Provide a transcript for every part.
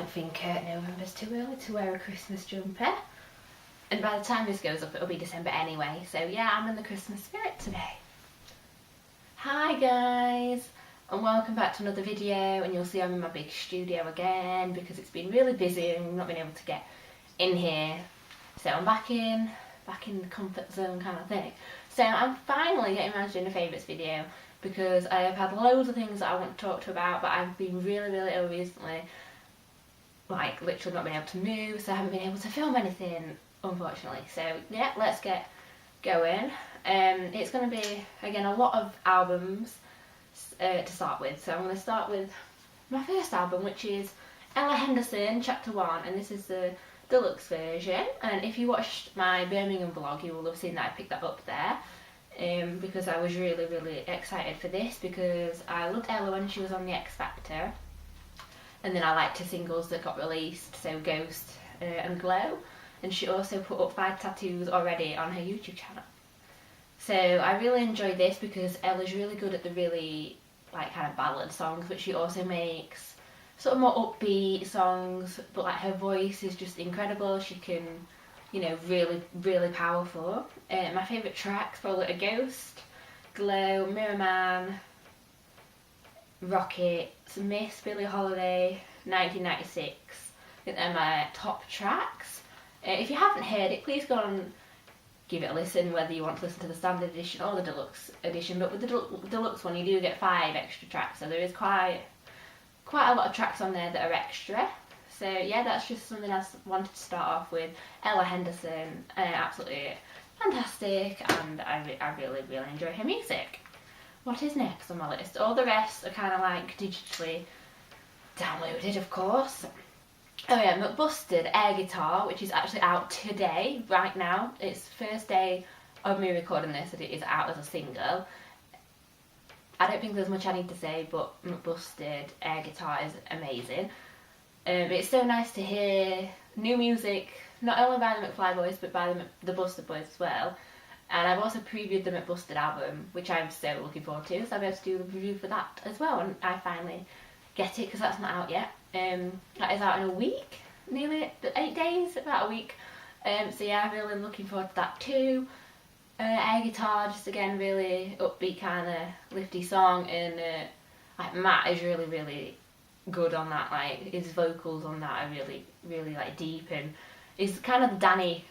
don't think November's too early to wear a Christmas jumper. And by the time this goes up, it'll be December anyway. So yeah, I'm in the Christmas spirit today. Hi guys, and welcome back to another video. And you'll see I'm in my big studio again because it's been really busy and I've not been able to get in here. So I'm back in the comfort zone kind of thing. So I'm finally getting around to doing a favourites video because I have had loads of things that I want to talk to you about, but I've been really ill recently. Like literally not been able to move, so I haven't been able to film anything, unfortunately. So yeah, let's get going. It's going to be, again, a lot of albums to start with. So I'm going to start with my first album, which is Ella Henderson, Chapter 1, and this is the deluxe version. And if you watched my Birmingham vlog, you will have seen that I picked that up there. Because I was really excited for this because I loved Ella when she was on the X Factor, and then I liked her singles that got released, so Ghost and Glow, and she also put up 5 tattoos already on her YouTube channel. So I really enjoyed this because Ella's really good at the really like kind of ballad songs, but she also makes sort of more upbeat songs, but like her voice is just incredible. She can, you know, really powerful. My favourite tracks probably are Ghost, Glow, Mirror Man, Rocket, Miss, Billie Holiday, 1996. I think they're my top tracks. If you haven't heard it, please go and give it a listen, whether you want to listen to the standard edition or the deluxe edition. But with the deluxe one, you do get 5 extra tracks, so there is quite a lot of tracks on there that are extra. So yeah, that's just something I wanted to start off with. Ella Henderson, absolutely fantastic, and I really enjoy her music. What is next on my list? All the rest are kind of like digitally downloaded, of course. Oh yeah, McBusted Air Guitar, which is actually out today, right now. It's the first day of me recording this that it is out as a single. I don't think there's much I need to say, but McBusted Air Guitar is amazing. It's so nice to hear new music, not only by the McFly Boys, but by the Busted Boys as well. And I've also previewed the McBusted album, which I'm so looking forward to, so I'll be able to do a review for that as well, and I finally get it, because that's not out yet. That is out in a week, nearly 8 days, about a week. So yeah, I'm really looking forward to that too. Air Guitar, just again, really upbeat kind of lifty song, and like Matt is really good on that. Like his vocals on that are really like deep, and he's kind of the Danny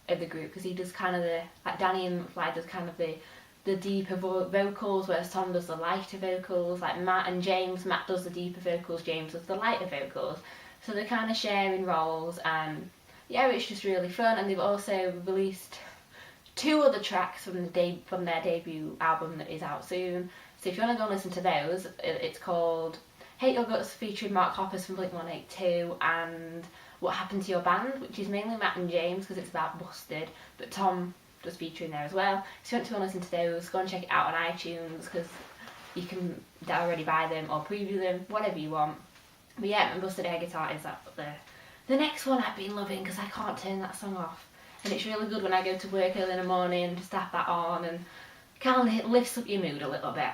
of the group, because he does kind of the, like Danny and McFly does kind of the deeper vocals, whereas Tom does the lighter vocals. Like Matt and James, Matt does the deeper vocals, James does the lighter vocals, so they're kind of sharing roles. And yeah, it's just really fun. And they've also released 2 other tracks from their debut album that is out soon, so if you want to go and listen to those, it's called Hate Your Guts featuring Mark Hoppus from Blink-182, and What Happened to Your Band, which is mainly Matt and James because it's about Busted, but Tom does feature in there as well. So if you want to listen to those, go and check it out on iTunes, because you can already buy them or preview them, whatever you want. But yeah, Busted Air Guitar is up there. The next one I've been loving because I can't turn that song off, and it's really good when I go to work early in the morning and just have that on, and kind of lifts up your mood a little bit.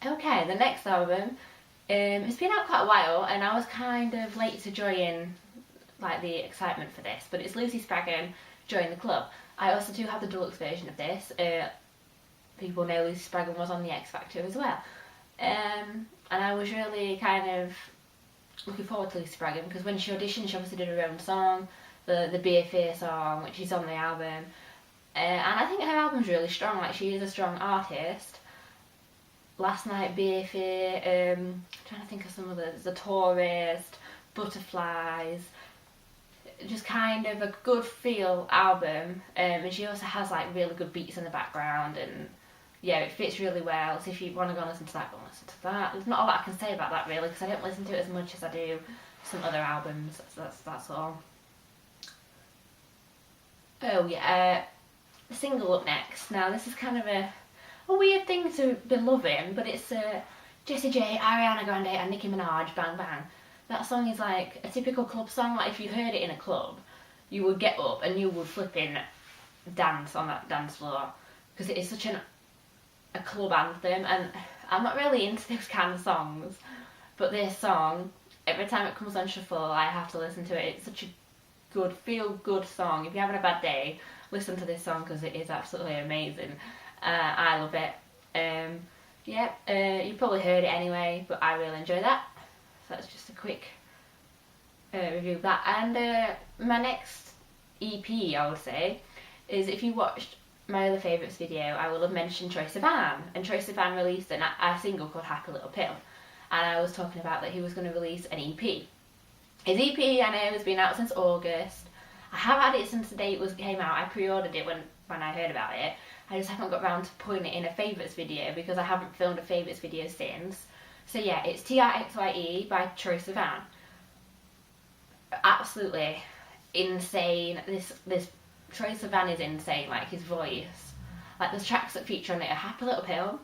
Okay, the next album, it's been out quite a while, and I was kind of late to join like the excitement for this, but it's Lucy Spraggan, Join the Club. I also do have the deluxe version of this. People know Lucy Spraggan was on the X Factor as well, and I was really kind of looking forward to Lucy Spraggan because when she auditioned, she obviously did her own song, the BFA song, which is on the album, and I think her album's really strong. Like, she is a strong artist. Last Night, BFA, trying to think of some of the Tourist, Butterflies, just kind of a good feel album, and she also has like really good beats in the background, and yeah, it fits really well. So if you want to go and listen to that, go and listen to that. There's not a lot I can say about that really, because I don't listen to it as much as I do some other albums. That's all. Oh yeah, the single up next. Now this is kind of a weird thing to be loving, but it's Jessie J, Ariana Grande and Nicki Minaj, Bang Bang. That song is like a typical club song. Like if you heard it in a club, you would get up and you would flipping dance on that dance floor, because it is such a club anthem, and I'm not really into those kind of songs, but this song every time it comes on shuffle, I have to listen to it. It's such a good, feel-good song. If you're having a bad day, listen to this song because it is absolutely amazing. I love it. You probably heard it anyway, but I really enjoy that. So that's just a quick review of that. And my next EP, I would say, is if you watched my other favourites video, I will have mentioned Troye Sivan. And Troye Sivan released a single called Happy Little Pill. And I was talking about that he was going to release an EP. His EP, I know, has been out since August. I have had it since the day it came out. I pre-ordered it when I heard about it. I just haven't got round to putting it in a favourites video because I haven't filmed a favourites video since. So yeah, it's TRXYE by Troye Sivan. Absolutely insane. This Troye Sivan is insane, like his voice. Like the tracks that feature on it are Happy Little Pill,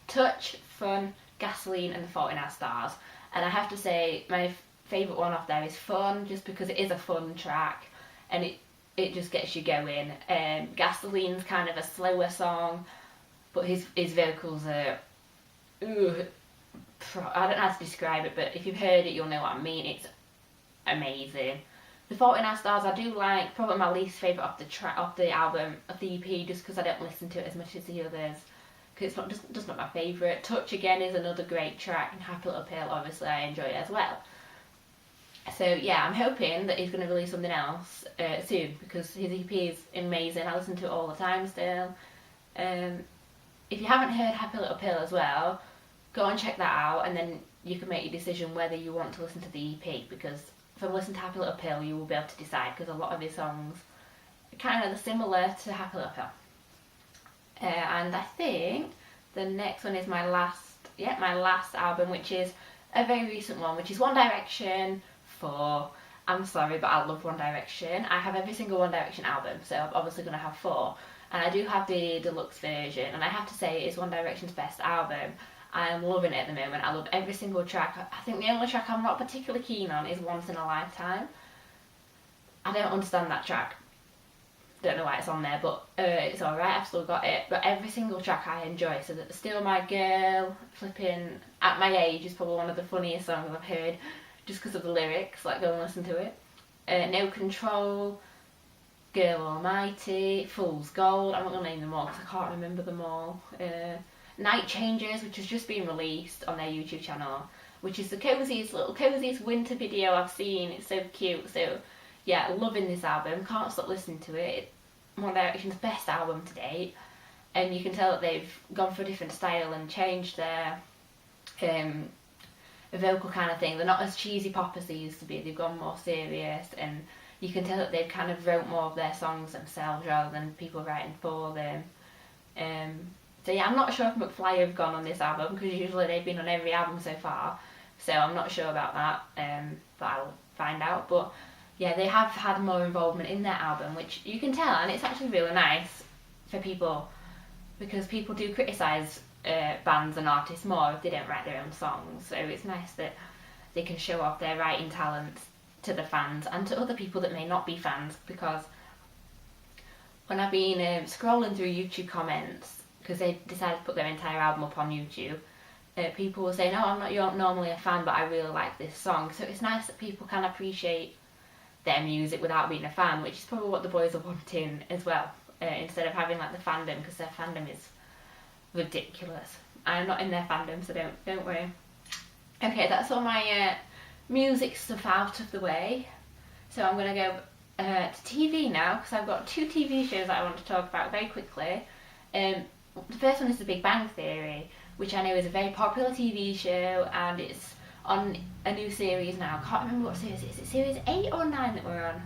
Touch, Fun, Gasoline and The Fault in Our Stars. And I have to say my favourite one off there is Fun, just because it is a fun track and it just gets you going. Gasoline's kind of a slower song, but his vocals are, I don't know how to describe it, but if you've heard it you'll know what I mean. It's amazing. The Fault in Our Stars I do like, probably my least favourite of the album, of the EP, just because I don't listen to it as much as the others, because it's just not my favourite. Touch again is another great track, and Happy Little Pill, obviously I enjoy it as well. So yeah, I'm hoping that he's going to release something else soon, because his EP is amazing. I listen to it all the time still. If you haven't heard Happy Little Pill as well, go and check that out, and then you can make your decision whether you want to listen to the EP, because from listening to Happy Little Pill you will be able to decide, because a lot of his songs are kind of similar to Happy Little Pill. And I think the next one is my last album, which is a very recent one, which is One Direction 4. I'm sorry, but I love One Direction. I have every single One Direction album, so I'm obviously going to have 4. And I do have the deluxe version, and I have to say it is One Direction's best album. I am loving it at the moment. I love every single track. I think the only track I'm not particularly keen on is Once in a Lifetime. I don't understand that track. Don't know why it's on there, but it's alright, I've still got it. But every single track I enjoy. So that Still My Girl, flipping At My Age is probably one of the funniest songs I've heard, just because of the lyrics, like go and listen to it. No Control, Girl Almighty, Fool's Gold, I'm not going to name them all because I can't remember them all. Night Changes, which has just been released on their YouTube channel, which is the coziest winter video I've seen. It's so cute. So yeah, loving this album, can't stop listening to it. One Direction's best album to date, and you can tell that they've gone for a different style and changed their vocal kind of thing. They're not as cheesy pop as they used to be. They've gone more serious, and you can tell that they've kind of wrote more of their songs themselves rather than people writing for them. So yeah, I'm not sure if McFly have gone on this album, because usually they've been on every album so far, so I'm not sure about that, but I'll find out. But yeah, they have had more involvement in their album, which you can tell, and it's actually really nice for people, because people do criticise bands and artists more if they don't write their own songs, so it's nice that they can show off their writing talents to the fans and to other people that may not be fans, because when I've been scrolling through YouTube comments, because they decided to put their entire album up on YouTube, people were saying, oh, I'm not normally a fan, but I really like this song. So it's nice that people can appreciate their music without being a fan, which is probably what the boys are wanting as well, instead of having like the fandom, because their fandom is ridiculous. I'm not in their fandom, so don't worry. Okay, that's all my music stuff out of the way. So I'm going to go to TV now, because I've got 2 TV shows that I want to talk about very quickly. The first one is The Big Bang Theory, which I know is a very popular TV show, and it's on a new series now. I can't remember what series it is. Is it series 8 or 9 that we're on?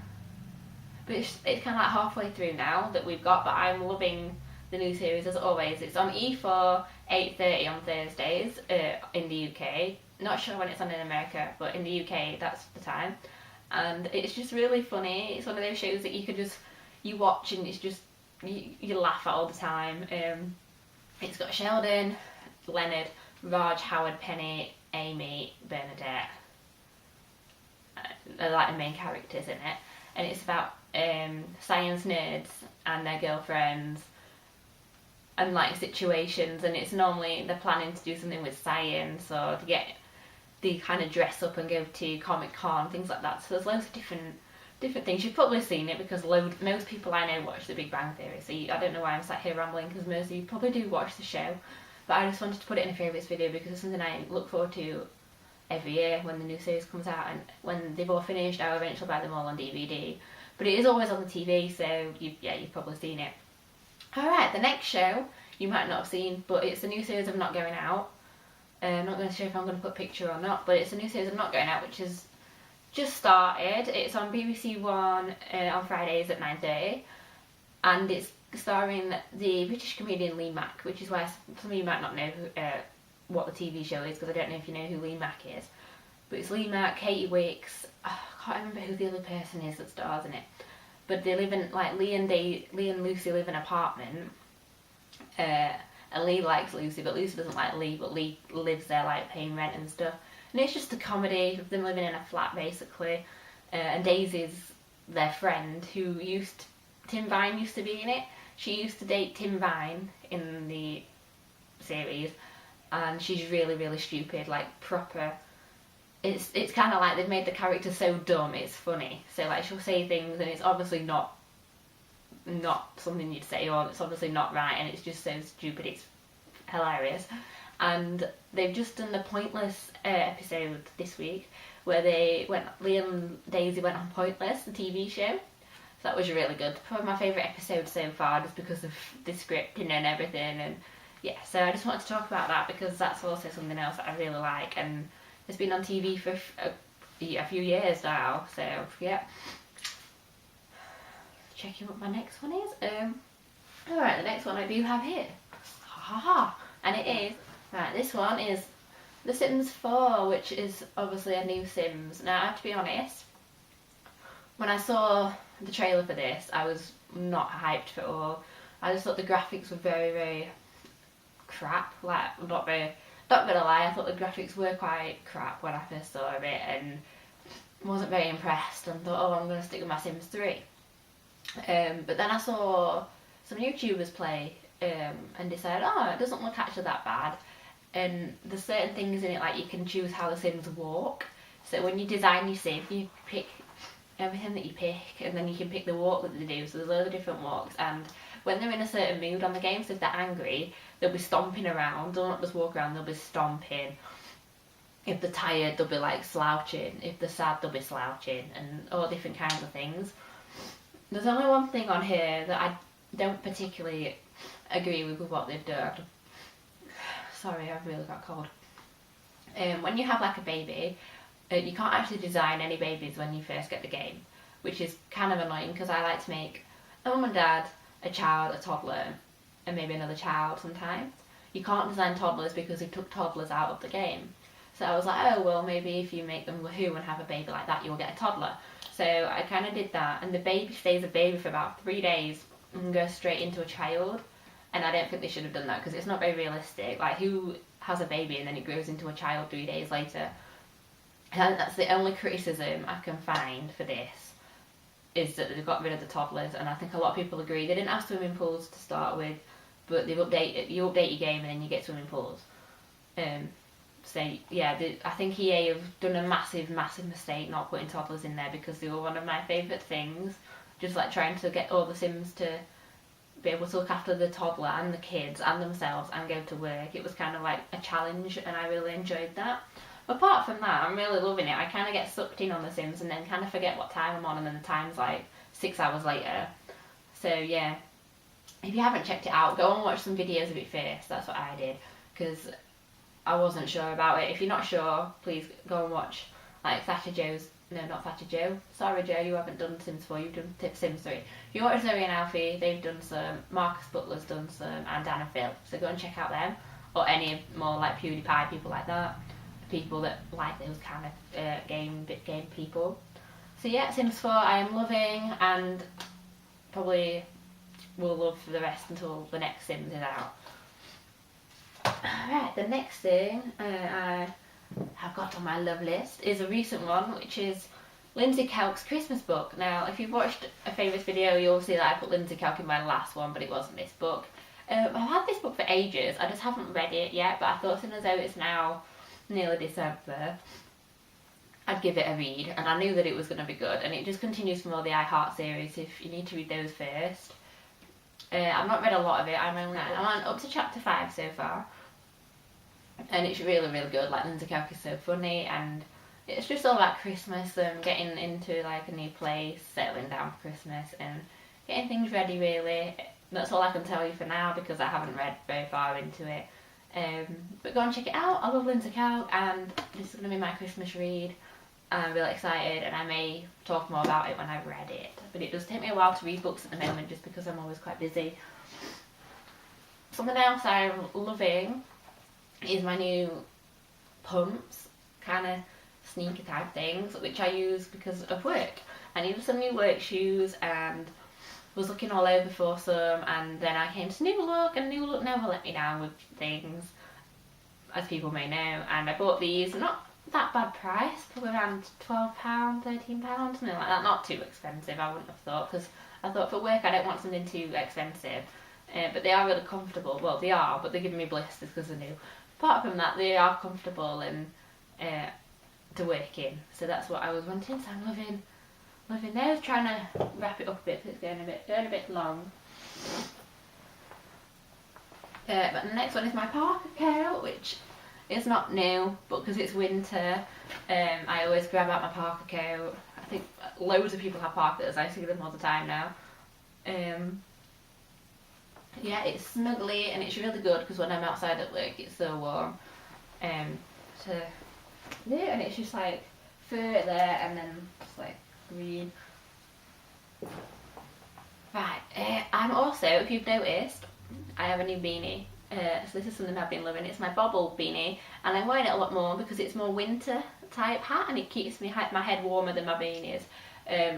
But it's kind of like halfway through now that we've got, but I'm loving the new series as always. It's on E4, 8:30 on Thursdays in the UK. Not sure when it's on in America, but in the UK that's the time. And it's just really funny. It's one of those shows that you watch and it's just, you laugh at all the time. It's got Sheldon, Leonard, Raj, Howard, Penny, Amy, Bernadette. They're like the main characters in it. And it's about science nerds and their girlfriends and like situations, and it's normally they're planning to do something with science or to get they kind of dress up and go to Comic-Con, things like that. So there's loads of different things. You've probably seen it because most people I know watch The Big Bang Theory, so I don't know why I'm sat here rambling, because most of you probably do watch the show. But I just wanted to put it in a favourites video because it's something I look forward to every year when the new series comes out, and when they've all finished I'll eventually buy them all on DVD. But it is always on the TV, so you've probably seen it. Alright, the next show you might not have seen, but it's the new series of Not Going Out. I'm not going to show if I'm going to put a picture or not, but it's a new series of Not Going Out, which is just started. It's on BBC One on Fridays at 9:30, and it's starring the British comedian Lee Mack, which is why some of you might not know what the TV show is, because I don't know if you know who Lee Mack is. But it's Lee Mack, Katie Wicks, I can't remember who the other person is that stars in it. But they live in, like, Lee and Lucy live in an apartment. And Lee likes Lucy, but Lucy doesn't like Lee, but Lee lives there, like, paying rent and stuff. And it's just a comedy of them living in a flat, basically. And Daisy's their friend, who Tim Vine used to be in it. She used to date Tim Vine in the series, and she's really, really stupid, like, proper. It's kind of like they've made the character so dumb, it's funny. So, like, she'll say things, and it's obviously not something you'd say, or it's obviously not right, and it's just so stupid, it's hilarious. And they've just done the Pointless episode this week, where Lee and Daisy went on Pointless, the TV show. So that was really good. Probably my favourite episode so far, just because of the scripting and everything. And yeah, so I just wanted to talk about that because that's also something else that I really like, and it's been on TV for a few years now. So yeah, checking what my next one is. Alright, the next one I do have here, and it is, right, this one is The Sims 4, which is obviously a new Sims. Now, I have to be honest, when I saw the trailer for this, I was not hyped for it all. I just thought the graphics were very, very crap. Like, not gonna lie, I thought the graphics were quite crap when I first saw it, and wasn't very impressed, and thought, oh, I'm gonna stick with my Sims 3. But then I saw some YouTubers play, and decided, oh, it doesn't look actually that bad. And there's certain things in it, like you can choose how the Sims walk. So when you design your Sim, you pick everything that you pick, and then you can pick the walk that they do. So there's loads of different walks, and when they're in a certain mood on the game, so if they're angry, they'll be stomping around. They'll not just walk around, they'll be stomping. If they're tired, they'll be like slouching. If they're sad, they'll be slouching, and all different kinds of things. There's only one thing on here that I don't particularly agree with what they've done. Sorry, I've really got cold. When you have like a baby, you can't actually design any babies when you first get the game, which is kind of annoying because I like to make a mum and dad, a child, a toddler, and maybe another child sometimes. You can't design toddlers because they took toddlers out of the game. So I was like, oh well, maybe if you make them woohoo and have a baby like that, you'll get a toddler. So I kind of did that, and the baby stays a baby for about 3 days and goes straight into a child. And I don't think they should have done that because it's not very realistic. Like, who has a baby and then it grows into a child 3 days later? And that's the only criticism I can find for this, is that they've got rid of the toddlers, and I think a lot of people agree. They didn't have swimming pools to start with, but you update your game and then you get swimming pools. So yeah, I think EA have done a massive, massive mistake not putting toddlers in there, because they were one of my favourite things. Just like trying to get all the Sims to be able to look after the toddler and the kids and themselves and go to work. It was kind of like a challenge, and I really enjoyed that. Apart from that, I'm really loving it. I kind of get sucked in on The Sims and then kind of forget what time I'm on, and then the time's like 6 hours later. So yeah, if you haven't checked it out, go and watch some videos of it first. That's what I did, because I wasn't sure about it. If you're not sure, please go and watch like Thatcher Joe's. No, not Thatcher Joe. Sorry, Joe, you haven't done Sims 4, you've done Sims 3. If you watch Zoe and Alfie, they've done some, Marcus Butler's done some, and Dan and Phil. So go and check out them, or any more like PewDiePie, people like that. People that like those kind of game people. So yeah, Sims 4 I am loving, and probably will love for the rest until the next Sims is out. Alright, the next thing I have got on my love list is a recent one, which is Lindsay Kelk's Christmas book. Now, if you've watched a favourites video, you'll see that I put Lindsay Kelk in my last one, but it wasn't this book. I've had this book for ages, I just haven't read it yet, but I thought, seeing as though it's now nearly December, I'd give it a read, and I knew that it was going to be good, and it just continues from all the I Heart series if you need to read those first. I've not read a lot of it, I'm on up to chapter 5 so far, and it's really, really good. Like, Lindsay Kelk is so funny, and it's just all about Christmas and getting into like a new place, settling down for Christmas, and getting things ready, really. That's all I can tell you for now because I haven't read very far into it. But go and check it out. I love Lindsay Kelk, and this is going to be my Christmas read. I'm really excited, and I may talk more about it when I've read it. But it does take me a while to read books at the moment just because I'm always quite busy. Something else I'm loving is my new pumps, kind of sneaker type things, which I use because of work. I needed some new work shoes and was looking all over for some, and then I came to New Look, and New Look never let me down with things, as people may know, and I bought these. Not that bad price, probably around £12, £13, something like that. Not too expensive, I wouldn't have thought, because I thought for work I don't want something too expensive. But they are really comfortable. Well, they are, but they're giving me blisters because they're new. Apart from that, they are comfortable and to work in. So that's what I was wanting. So I'm loving those. Trying to wrap it up a bit. It's going a bit long. But the next one is my parka coat, which is not new, but because it's winter, I always grab out my parka coat. I think loads of people have parkas. I see them all the time now. Yeah, it's snuggly and it's really good because when I'm outside at work it's so warm. So yeah, and it's just like fur there and then just like green. Right, I'm also, if you've noticed, I have a new beanie. So this is something I've been loving. It's my bobble beanie, and I'm wearing it a lot more because it's more winter type hat and it keeps my head warmer than my beanies.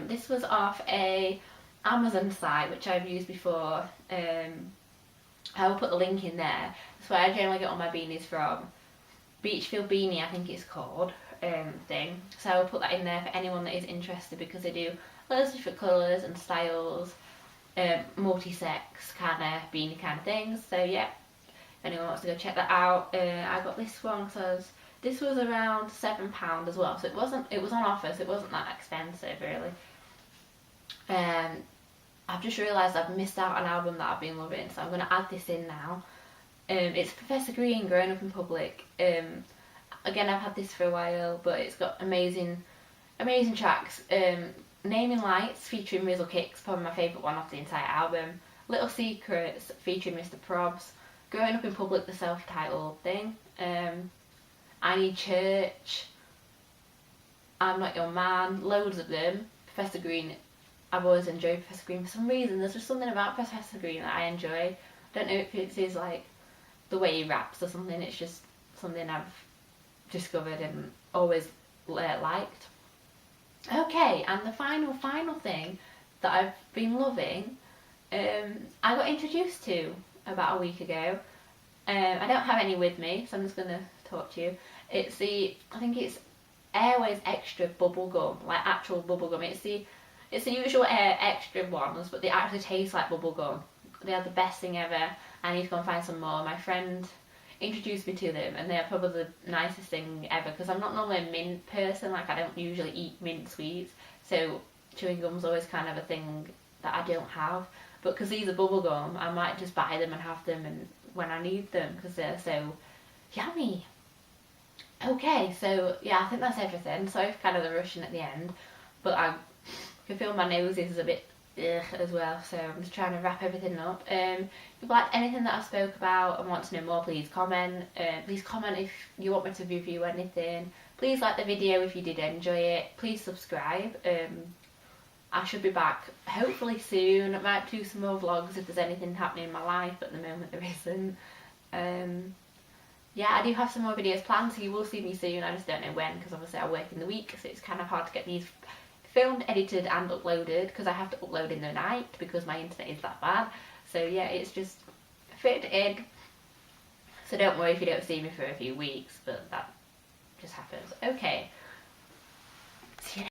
This was off a Amazon site which I've used before. I will put the link in there. That's where I generally get all my beanies from. Beachfield Beanie, I think it's called, thing. So I will put that in there for anyone that is interested because they do loads of different colours and styles, multi-sex kind of beanie kind of things. So yeah, if anyone wants to go check that out. I got this one because this was around £7 as well, so it was on offer, so it wasn't that expensive really. I've just realised I've missed out on an album that I've been loving, so I'm going to add this in now. It's Professor Green, Growing Up in Public. Again, I've had this for a while, but it's got amazing tracks. Naming Lights featuring Rizzle Kicks, probably my favourite one off the entire album. Little Secrets featuring Mr. Probs. Growing Up in Public, the self-titled thing. I Need Church. I'm Not Your Man. Loads of them. Professor Green. I've always enjoyed Professor Green for some reason. There's just something about Professor Green that I enjoy. I don't know if it's his like the way he raps or something. It's just something I've discovered and always liked. Okay, and the final thing that I've been loving, I got introduced to about a week ago. I don't have any with me, so I'm just gonna talk to you. It's I think it's Airways Extra Bubblegum, like actual bubblegum. It's the usual extra ones, but they actually taste like bubblegum. They are the best thing ever. I need to go and find some more. My friend introduced me to them, and they are probably the nicest thing ever because I'm not normally a mint person. Like, I don't usually eat mint sweets, so chewing gum's always kind of a thing that I don't have. But because these are bubblegum, I might just buy them and have them and when I need them because they're so yummy. Okay, so yeah, I think that's everything. Sorry for kind of the rushing at the end, but I can feel my nose is a bit as well, so I'm just trying to wrap everything up. If you've liked anything that I spoke about and want to know more, please comment. Please comment if you want me to review anything. Please like the video if you did enjoy it. Please subscribe. I should be back hopefully soon. I might do some more vlogs if there's anything happening in my life. At the moment there isn't. Yeah, I do have some more videos planned, so you will see me soon. I just don't know when because obviously I work in the week, so it's kind of hard to get these filmed, edited and uploaded because I have to upload in the night because my internet is that bad. So yeah, it's just fit in. So don't worry if you don't see me for a few weeks, but that just happens. Okay. See you